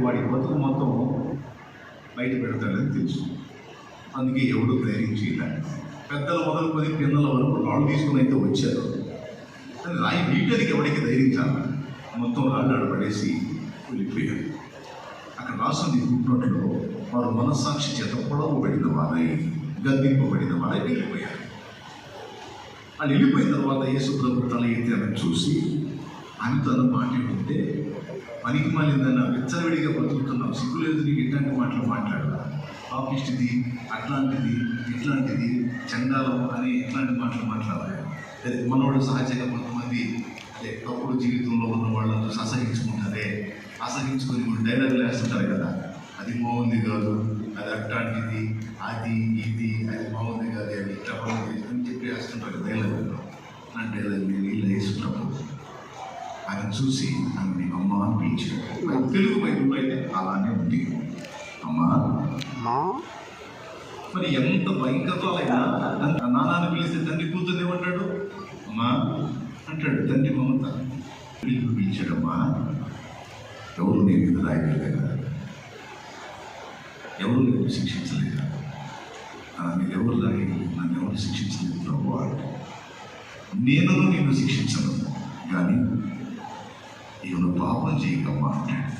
వాడి బతుకు మొత్తం బయట పెడతాడని తెలుసు. అందుకే ఎవడూ ధైర్యం చేయలేదు. పెద్దలు మొదలుకొని పిల్లల వరకు రాళ్ళు తీసుకుని అయితే వచ్చారు. కానీ రాయి వీటదికి ఎవరికి ధైర్యం చాలా మొత్తం రాళ్ళు పడేసి వెళ్ళిపోయారు. అక్కడ రాసుంది పుట్టినట్లో వారు మనస్సాక్షి చేత పొడవబడిన వారై గద్దింపబడిన వారై వెళ్ళిపోయారు. వాళ్ళు వెళ్ళిపోయిన తర్వాత యేసు ప్రభు తల ఎత్తి ఆమెను చూసి ఆమె తన మాట్లాడుతుంటే పనికి మాలిందన్న విచ్చలవిడిగా బతుకుతున్నాం, సిగ్గులేదు నీకు ఇట్లాంటి మాటలు మాట్లాడాలి, పాపిష్టిది అట్లాంటిది ఇట్లాంటిది చండాలం అని ఇట్లాంటి మాటలు మాట్లాడాలి. మనవాడు సహజంగా కొంతమంది తప్పుడు జీవితంలో ఉన్న వాళ్ళంతా అసహించుకుంటారే, అసహించుకొని కూడా డైలాగులు వేస్తుంటారు కదా, అది బాగుంది కాదు, అది అట్లాంటిది, అది ఇది, అది బాగుంది కాదు, అది ఇట్లా బాగుంది అని చెప్పి వేస్తుంటారు డైలాగుల్లో. ఆ డైలాగ్ నేను ఇలా వేసుకున్నప్పుడు ఆయన చూసి ఆమె అమ్మ అని పిలిచాడు. తెలుగు బైబిల్లో అయితే అలానే ఉంది, అమ్మా. మరి ఎంత భయంకరాలైనా నాన్నని పిలిస్తే తండ్రి కూతుర్ని ఏమంటాడు, అమ్మా అంటాడు. తండ్రి మమత పిలిచాడమ్మా. ఎవరు నీ మీద రాయలేదా, ఎవరు నేను శిక్షించలేదా, మీరు ఎవరు రాయి నన్ను ఎవరు శిక్షించలేదు ప్రభు, నేను నిన్ను శిక్షించను కానీ ఈయన పాపం చేయకమ్మా అంటాడు.